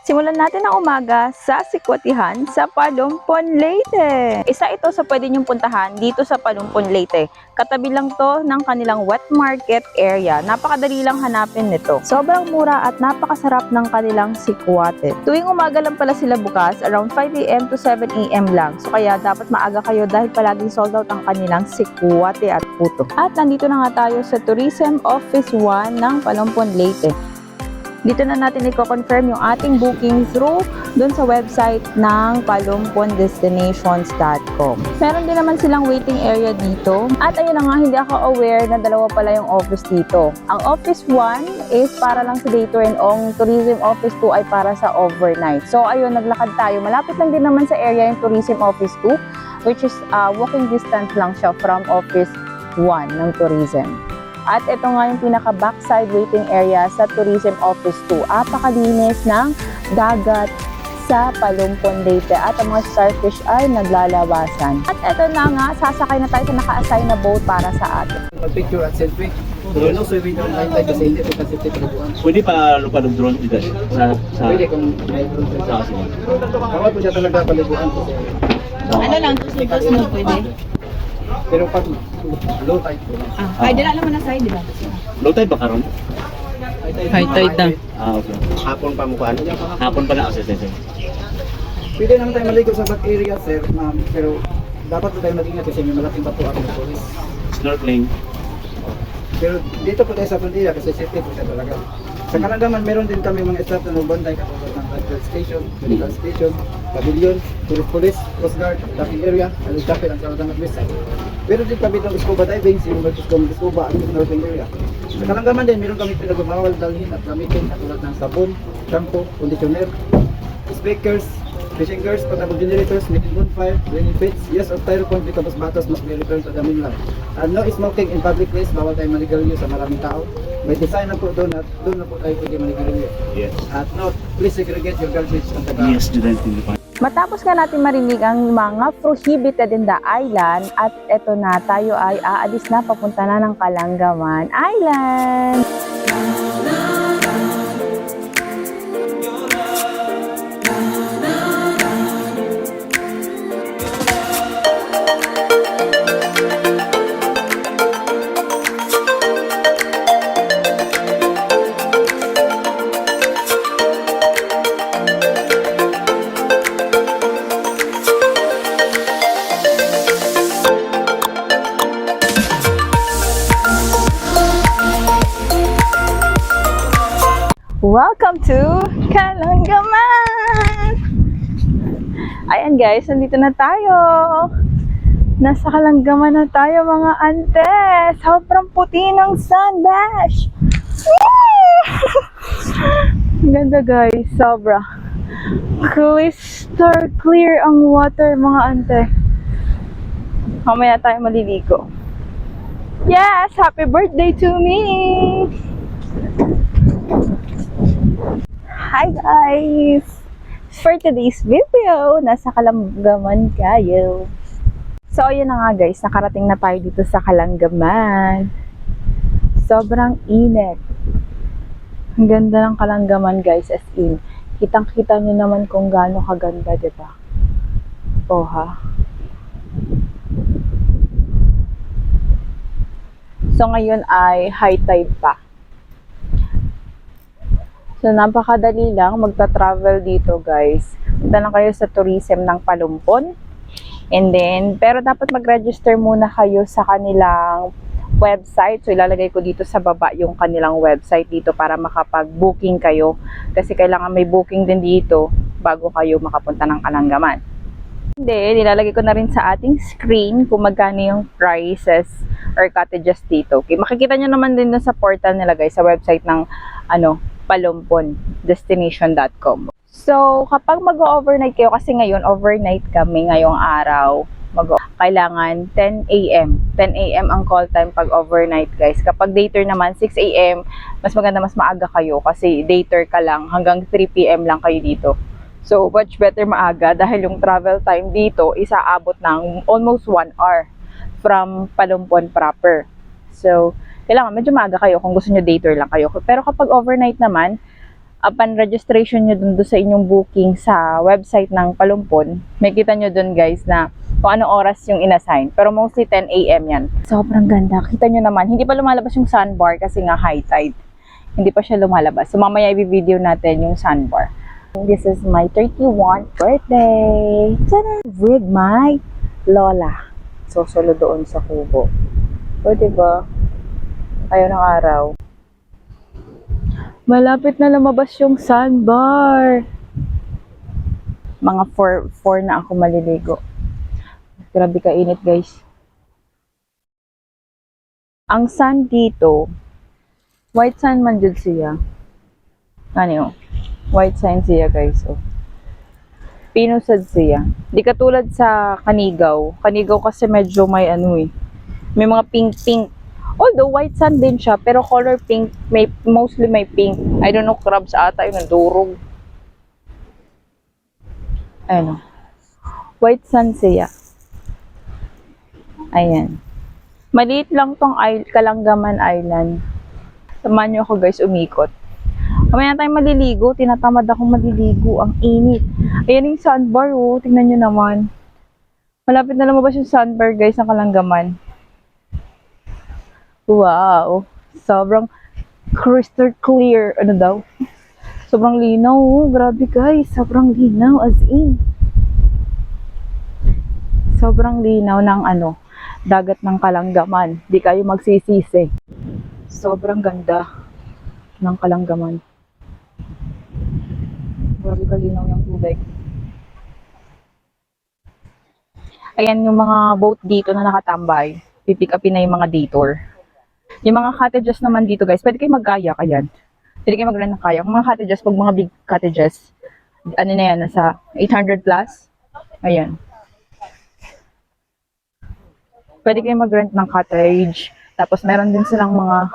Simulan natin ang umaga sa Sikwatihan sa Palumpon, Leyte. Isa ito sa pwede niyong puntahan dito sa Palumpon, Leyte. Katabi lang to ng kanilang wet market area. Napakadali lang hanapin nito. Sobrang mura at napakasarap ng kanilang sikwate. Tuwing umaga lang pala sila bukas, around 5 AM to 7 AM lang. So kaya dapat maaga kayo dahil palaging sold out ang kanilang sikwate at puto. At nandito na nga tayo sa Tourism Office 1 ng Palumpon, Leyte. Dito na natin i-confirm yung ating booking through dun sa website ng palumpondestinations.com. Meron din naman silang waiting area dito. At ayun na nga, hindi ako aware na dalawa pala yung office dito. Ang office 1 is para lang sa day tour and ang tourism office 2 ay para sa overnight. So ayun, naglakad tayo. Malapit lang din naman sa area yung tourism office 2, which is walking distance lang siya from office 1 ng tourism. At ito nga yung pinaka-backside waiting area sa Tourism Office 2. Apakalinis ng dagat sa Palumpon, Leyte. At ang mga starfish ay naglalabasan. At ito na nga, sasakay na tayo sa naka-assign na boat para sa atin. Picture at selfie. Pero no, so we don't like tayo kasi hindi po kasi paliguan. Pwede pa lupa ng drone dito sa Pwede kung may drone sa kasi. Bawal po siya talaga paliguan kasi. Ano lang, tusok mo pwede? Pero pag low tide po lang. Ay, dila naman na side, di ba? low tide ba karon? High tide na. Okay. Hapon pa mukhaan. Hapon pala ako sa Pwede naman tayo maligo sa back area, sir, ma'am. Pero dapat po tayo mag-ingat kasi may malaking bato ang police. snorkeling. Pero dito po tayo sa frontera kasi safety po siya talaga. Sa Kalangaman, meron din kami mga staff na nagbanday katulad ng medical station, pavilion, tourist police, coast guard, docking area, and traffic ang Kalangaman West Side. Meron din kami ng scuba diving, scuba at snorkeling area. Sa Kalangaman din, meron kami pinagmamawal dalhin at gamitin katulad ng sabon, shampoo, conditioner, speakers, fishing gears, portable generators, making bonfire, raining pits, use of styrofoam, tapos batas must be returned to the mainland. And no smoking in public place, bawal tayo manigarilyo sa maraming tao. May design na po doon at doon na po tayo pwede manigarilyo. Yes. At no, please segregate your garbage on the ground. Yes, student in the park. Matapos nga natin marinig ang mga prohibited in the island, at eto na, tayo ay aalis na papunta na ng Kalangaman Island. Welcome to Kalangaman! Ayan guys, nandito na tayo. Nasa Kalangaman na tayo mga ante. Sobrang puti ng sunbash. Ganda guys, sobra. Crystal clear ang water mga ante. Mamaya tayo maliligo. Yes! Happy birthday to me! Hi guys! For today's video, nasa Kalangaman tayo. So, yun na nga guys, nakarating na tayo dito sa Kalangaman. Sobrang init. Ang ganda ng Kalangaman guys, as in. Kitang-kita nyo naman kung gaano kaganda, diba? Oh ha? So, ngayon ay high tide pa. So, napakadali lang magta-travel dito, guys. Punta lang kayo sa tourism ng Palumpon. And then, pero dapat mag-register muna kayo sa kanilang website. So, ilalagay ko dito sa baba yung kanilang website dito para makapag-booking kayo. Kasi kailangan may booking din dito bago kayo makapunta ng Kalangaman. And then, ilalagay ko na rin sa ating screen kung magkano yung prices or cottages dito. Okay, makikita nyo naman din sa portal nila, guys, sa website ng palumpondestination.com. So, kapag mag-overnight kayo, kasi ngayon, overnight kami ngayong araw, kailangan 10 AM. 10 AM ang call time pag overnight, guys. Kapag day tour naman, 6 AM, mas maganda, mas maaga kayo kasi day tour ka lang, hanggang 3 PM lang kayo dito. So, much better maaga dahil yung travel time dito, isaabot ng almost 1 hour from Palumpon proper. So, kailangan medyo maaga kayo kung gusto nyo day tour lang kayo. Pero kapag overnight naman, upon registration nyo dun sa inyong booking sa website ng Palumpon, may kita nyo dun guys na kung anong oras yung inassign. Pero mostly 10 a.m. yan. Sobrang ganda. Kita nyo naman, hindi pa lumalabas yung sandbar kasi nga high tide. Hindi pa siya lumalabas. So mamaya i-video natin yung sandbar. This is my 31st birthday. Tada! With my lola. So solo doon sa kubo. O diba? Ayaw ng araw. Malapit na lumabas yung sandbar. Mga 4 na ako maliligo. Grabe kainit guys. Ang sand dito, white sand man dyan siya. Ano? White sand siya guys. Oh. Pinusad siya. Di katulad sa Kanigaw. Kanigaw kasi medyo may ano eh. May mga pink-pink. Although white sand din siya, pero color pink, mostly may pink. I don't know, crabs ata yun, durog. Ano? White sand siya. Ayan. Maliit lang tong Kalanggaman Island. Samahan nyo ako guys umikot. Mamaya tayo maliligo. Tinatamad akong maliligo. Ang init. Ayan yung sandbar oh. Tingnan nyo naman. Malapit na lumabas yung sandbar guys ng Kalanggaman. Wow. Sobrang crystal clear. Ano daw? Sobrang linaw oh. Grabe guys. Sobrang linaw as in. Sobrang linaw ng ano. Dagat ng Kalanggaman. Di kayo magsisisi. Sobrang ganda ng Kalanggaman. Grabe kalinaw yung tubig. Ayan yung mga boat dito na nakatambay. Pipick upin na yung mga detour. Yung mga cottages naman dito guys, pwede kayo mag-kayak. Ayan. Pwede kayo mag-rent ng kayak. Mga cottages, pag mga big cottages, ano na yan, nasa 800 plus. Ayan. Pwede kayo mag-rent ng cottage. Tapos meron din silang mga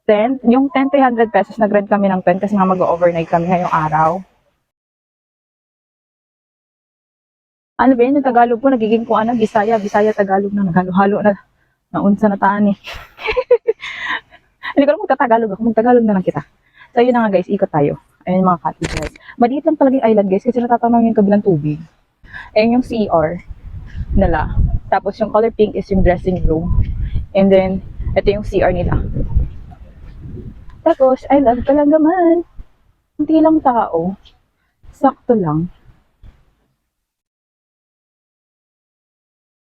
tent. Yung tent, 300 pesos. Nag-rent kami ng tent kasi nga mag-overnight kami ngayong araw. Ano ba yun? Yung Tagalog ko, nagiging ko ano, Bisaya, Tagalog na, naghalo-halo na. Naunsa na taan eh. Hindi ko lang magta-Tagalog ako. Mag-Tagalog na lang kita. So yun na nga guys, ikot tayo. Ayun yung mga cottages. Maliit lang talaga yung island guys kasi natatanaw yung kabilang tubig. Ayun yung CR nila. Tapos yung color pink is yung dressing room. And then, ito yung CR nila. Tapos, I love Kalanggaman. Hindi lang tao. Sakto lang.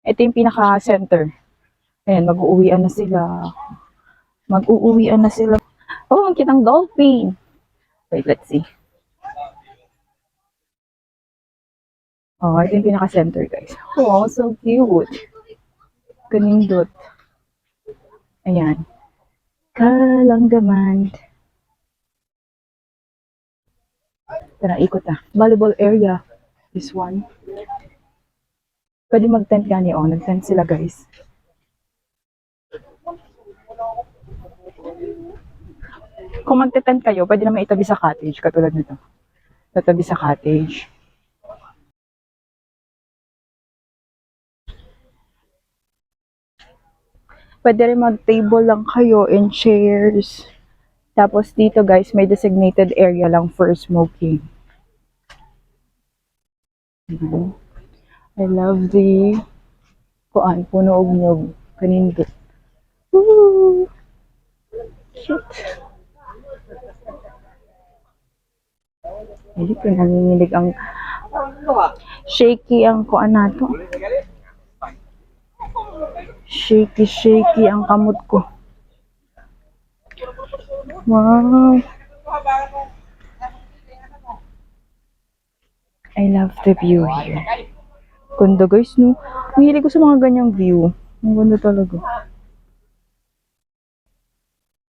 Ito yung pinaka-center. Ayan, mag-uuwian na sila. Mag-uuwian na sila. Oh, ang kitang dolphin. Wait, let's see. Oh, ito yung pinaka-center, guys. Oh, so cute. Kanindot. Ayan. Kalanggaman. Tara, ikot na. Volleyball area. This one. Pwede mag-tent gani, oh. Nag-tent sila, guys. Kung mag-tent kayo, pwede naman itabi sa cottage, katulad nito. Tatabi sa cottage. Pwede rin mag-table lang kayo and chairs. Tapos dito guys, may designated area lang for smoking. I love the kuan, puno og nyog. Kanindot. Woo! Cute. Hindi ko nanginginig ang shaky ang kuan nato. Shaky ang kamot ko. Wow. I love the view here. Ganda guys, no? Ang hilig ko sa mga ganyang view. Ang ganda talaga.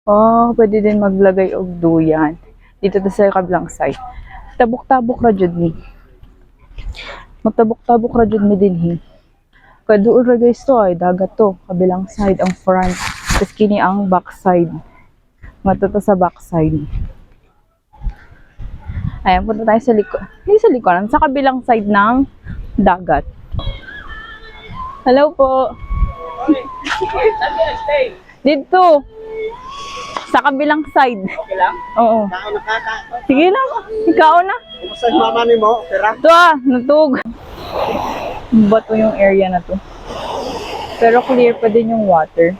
Oh, pwede din maglagay og duyan. Dito sa kabilang side. Tabok-tabok ra jud ni. Magtabok-tabok ra jud mi dinhi. Kaduol ra guys to ay dagat to, kabilang side ang front. Tapos kini ang back side. Matuto sa back side. Ayan, punta tayo sa likod. Hindi sa likuran, sa kabilang side ng dagat. Hello po. Dito. Sa kabilang side. Okay lang? Oo. Sige lang. Ikaw na. Kumusta yung mama ni mo? Pera? Ito natug. Bato yung area na to. Pero clear pa din yung water.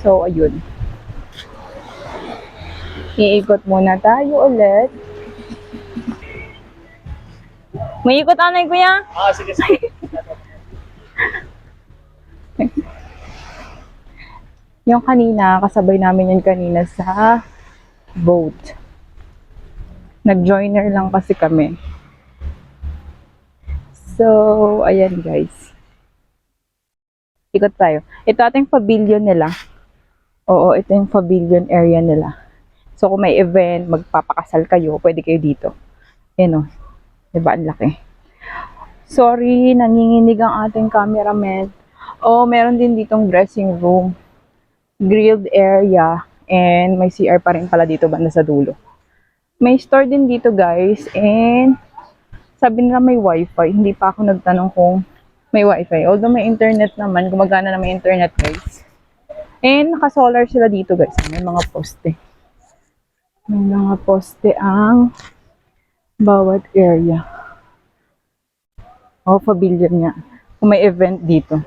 So, ayun. Iikot muna tayo ulit. May ikot anay kuya? Sige, sige. Yung kanina, kasabay namin yun kanina sa boat. Nag-joiner lang kasi kami. So, ayan guys. Ikot tayo. Ito ating pavilion nila. Oo, ito yung pavilion area nila. So, kung may event, magpapakasal kayo, pwede kayo dito. Ayan o. Diba, ang laki. Sorry, nanginginig ang ating cameraman. Oh, meron din ditong dressing room. Grilled area. And may CR pa rin pala dito banda sa dulo. May store din dito guys. And sabi nila may wifi. Hindi pa ako nagtanong kung may wifi. Although may internet naman. Gumagana na may internet guys. And naka-solar sila dito guys. May mga poste. May mga poste ang bawat area. O, pavilion niya. Kung may event dito.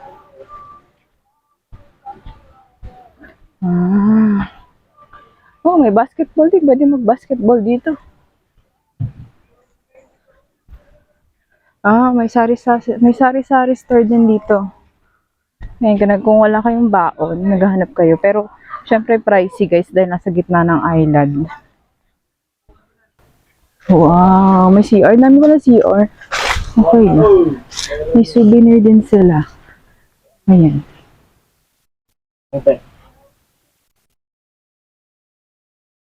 Oh, may basketball din. Pwede mag-basketball dito. May sari-sari store din dito. Ngayon, kung wala kayong baon, naghahanap kayo. Pero, syempre pricey guys dahil nasa gitna ng island. Wow, may CR. Dami ko na CR. Okay. May souvenir din sila. Ayan. Okay.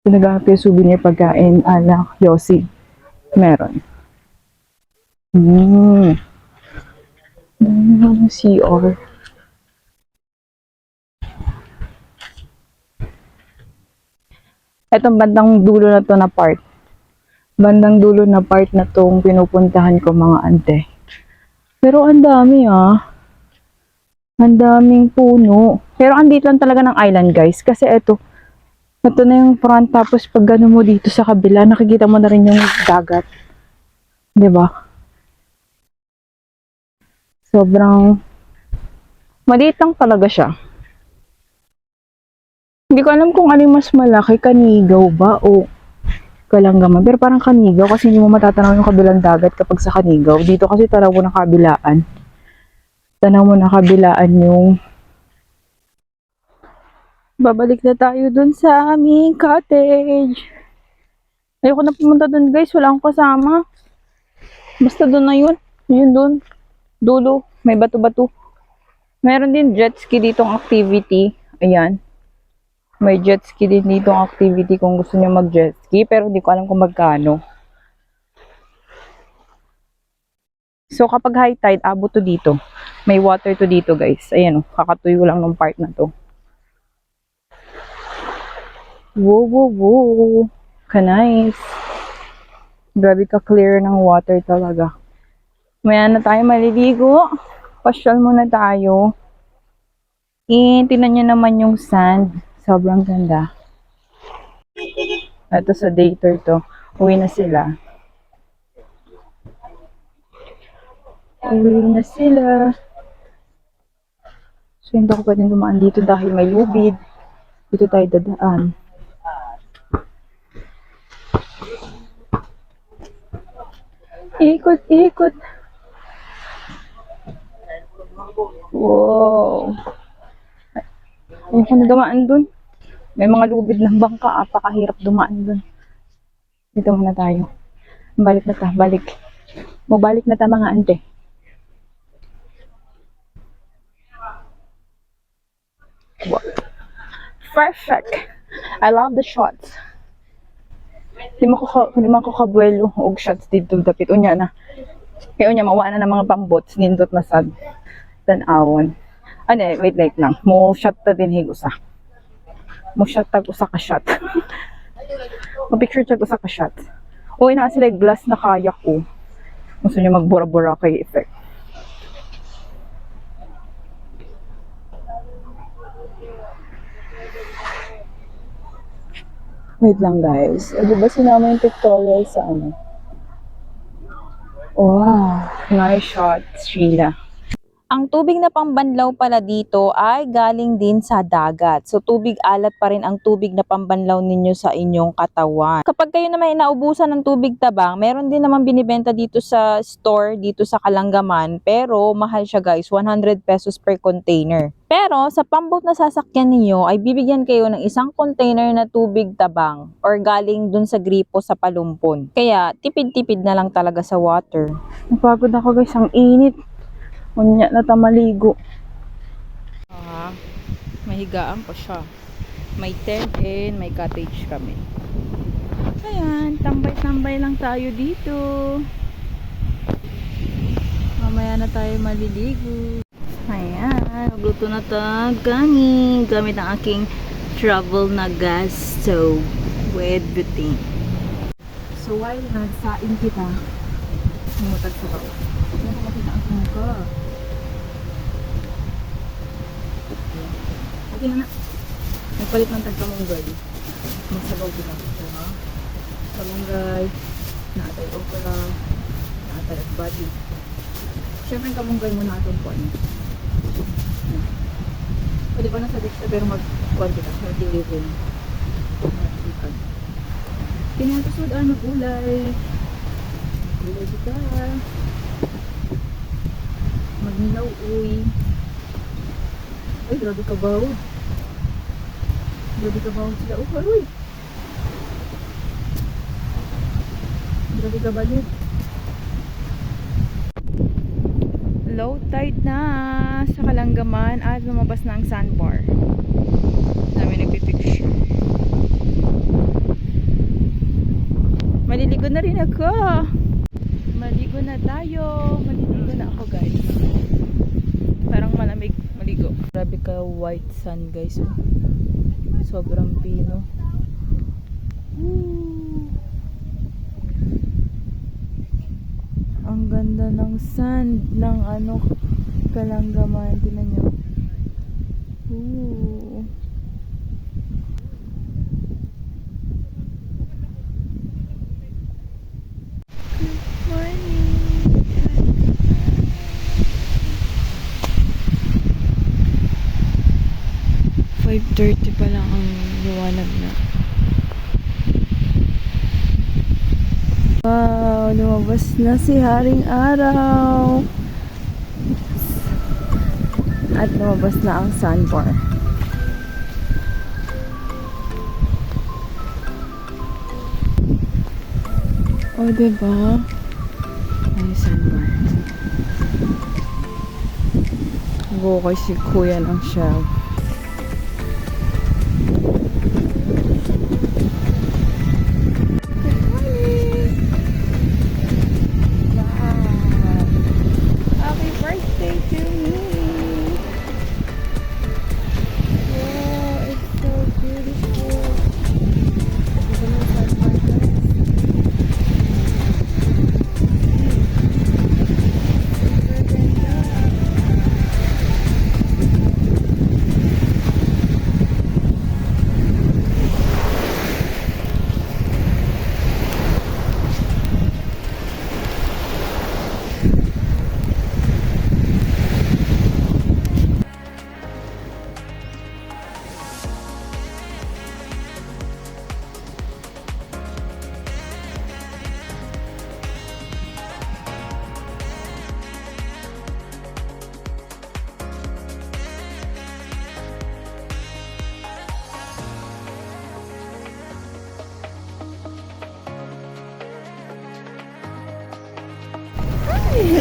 Naghahanap yung souvenir pagkain ala Yossi. Meron. CR. Etong bandang dulo na to na part. Bandang dulo na part na tong pinupuntahan ko mga ante. Pero ang dami Ang daming puno. Pero andito lang talaga ng island guys. Kasi ito na yung front. Tapos pag gano'n mo dito sa kabila, nakikita mo na rin yung dagat. 'Di ba? Sobrang maliit lang talaga siya. Hindi ko alam kung ano yung mas malaki, Kanigaw ba o Kalangaman. Pero parang Kanigaw kasi hindi mo matatanaw yung kabilang dagat kapag sa Kanigaw. Dito kasi tanaw mo na kabilaan. Tanaw mo na kabilaan yung babalik na tayo dun sa aming cottage. Ayoko na pumunta dun guys. Wala akong kasama. Basta dun na yun. Yun dun. Dulo. May bato-bato. Meron din jet ski ditong activity. Ayan. May jet ski din ditong activity kung gusto niyo mag-jet ski. Pero hindi ko alam kung magkano. So kapag high tide, abot to dito. May water to dito guys. Ayan o. Kakatuyo lang ng part na to. Wow, wow, wow. Ka-nice. Grabe ka-clear ng water talaga. Maya na tayo maliligo. Pasyal muna tayo. Tingnan nyo naman yung sand. Sobrang ganda. Ito sa dater to. Uwi na sila. Uwi na sila. So hindi ako pwedeng dumaan dito dahil may lubid. Dito tayo dadaan. Ikot, ikot. Wow. Ayun ko na dumaan dun. May mga lubid ng bangka. Apakahirap dumaan dun. Dito muna tayo. Balik na ta. Balik. Mabalik na ta mga ante. Wow. Perfect. I love the shots. Di man ko kabuelo og shots dito dapit unya na. Kaya unya mawa na ng mga pambots nindot na sad tan-awon. Ano, wait lang. Mo shot ta din higusa. Mo shot tag usa ka shot. Mo picture tag usa ka shot. Uy na sila glass na kayak ko. Gusto niyo magbura-bura kay effect. Wait lang guys. Di ba sinama yung pictorial sa ano? Wow, nice shot, Sheila. Ang tubig na pambanlaw pala dito ay galing din sa dagat. So tubig alat pa rin ang tubig na pambanlaw ninyo sa inyong katawan. Kapag kayo naman inaubusan ng tubig tabang, meron din naman binibenta dito sa store, dito sa Kalangaman. Pero mahal siya guys, 100 pesos per container. Pero sa pambot na sasakyan ninyo ay bibigyan kayo ng isang container na tubig tabang or galing dun sa gripo sa palumpon. Kaya tipid-tipid na lang talaga sa water. Napagod ako guys, ang init. Unya na tamaligo. Mahigaan pa siya. May tent and may cottage kami. Ayan, tambay-tambay lang tayo dito. Mamaya na tayo maliligo. Ayan, magluto na tayo kanin. Gamit ang aking travel na gas stove with butane. So while nagsain kita, sumutag sa bawah. Hindi ko makita ang mukha. Okay na na. Nagpalit ng tagkamunggay. Magsabaw kita. Ha? Kamunggay. Naatay okra. Naatay body. Siyempre yung kamunggay mo na atong kuwan. Pwede pa nasa dito pero mag-kuwan kita. Mag-delivery. Mag-ikan. Pinatusod ano gulay. Gulay kita. Magnilaw uy. Ay, grabe ka ba? Grabe ka ba sila? Oh, haroy! Grabe ka ba din? Low tide na sa Kalangaman at lumabas na ang sandbar. Dami nagpipicture. Maliligo na rin ako. Maligo na tayo. Maliligo na ako guys. Parang malamig maligo. Grabe ka white sun guys. Sobrang pino. Ang ganda ng sand ng ano Kalangaman. Tingnan nyo. Good morning. 5:30 pa lang ang liwanag na. Wow, lumabas na si Haring Araw. At lumabas na ang sandbar. O, diba? Ay, sandbar. Bukay si Kuya ng shell.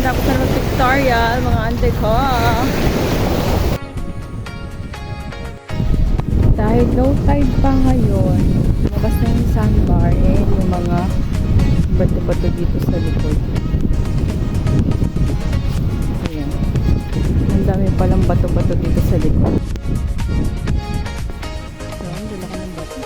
Tapos na mag-pictorial, mga ante ko. Dahil low tide pa ngayon, lumabas na yung sandbar and yung mga bato-bato dito sa likod. Ayan. Ang dami palang bato-bato dito sa likod. Ayan, dala ka ng bato.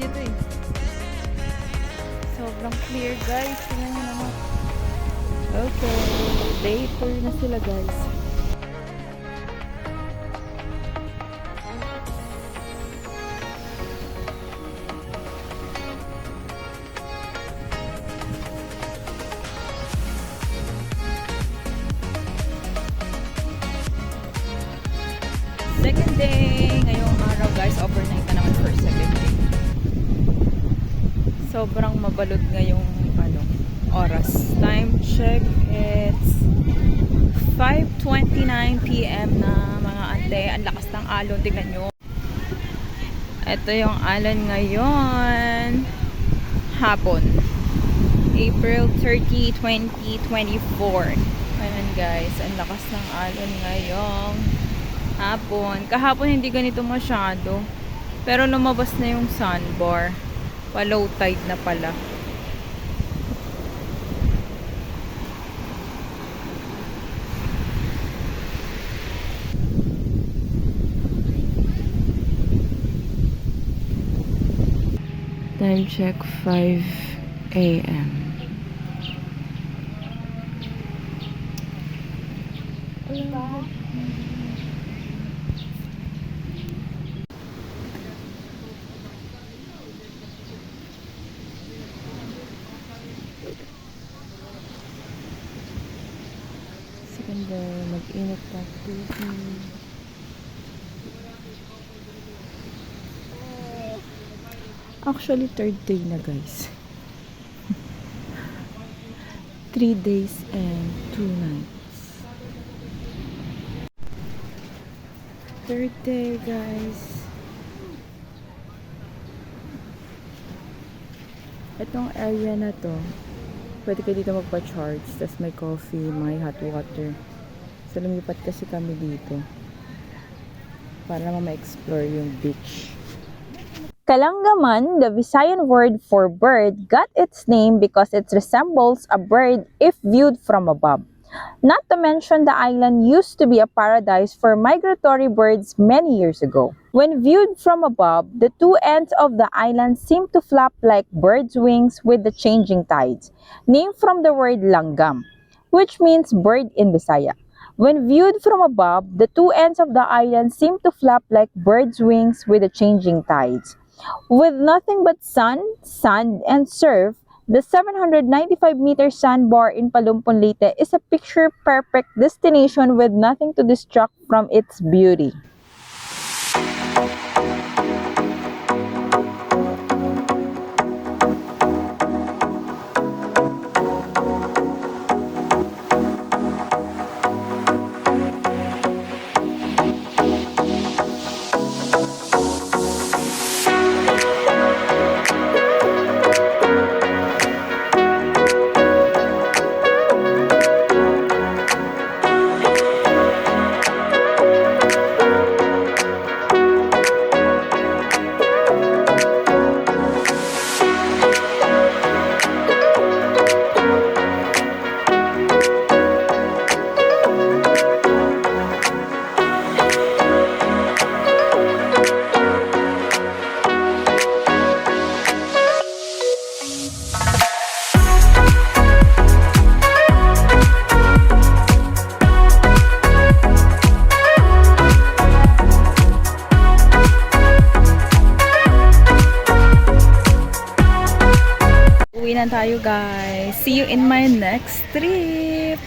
dito eh. Sobrang clear guys. Tingnan nyo naman. Okay. Day tour na sila guys. Second day. Ngayong araw guys, overnight na naman for second day. Sobrang mabalot ngayong oras. Time check, it's 5:29 PM na mga ante. Ang lakas ng alon, tingnan nyo. Ito yung alon ngayon. Hapon. April 30, 2024. Ayan guys, ang lakas ng alon ngayong hapon. Kahapon hindi ganito masyado. Pero lumabas na yung sandbar. Pa-low tide na pala. Time check 5 AM. Ganda, mag-init pa tubig. Actually, third day na guys. 3 days and 2 nights. Third day guys. Itong area na to, pwede kayo dito magpa-charge. Tapos may coffee, may hot water. So, lumipat kasi kami dito. Para naman ma-explore yung beach. Kalangaman, the Visayan word for bird, got its name because it resembles a bird if viewed from above. Not to mention the island used to be a paradise for migratory birds many years ago. When viewed from above, the two ends of the island seem to flap like birds' wings with the changing tides, named from the word langgam, which means bird in Bisaya. When viewed from above, the two ends of the island seem to flap like birds' wings with the changing tides. With nothing but sun, sand, and surf, the 795-meter sandbar in Palumpon, Leyte is a picture-perfect destination with nothing to distract from its beauty. Uwi na tayo guys. See you in my next trip.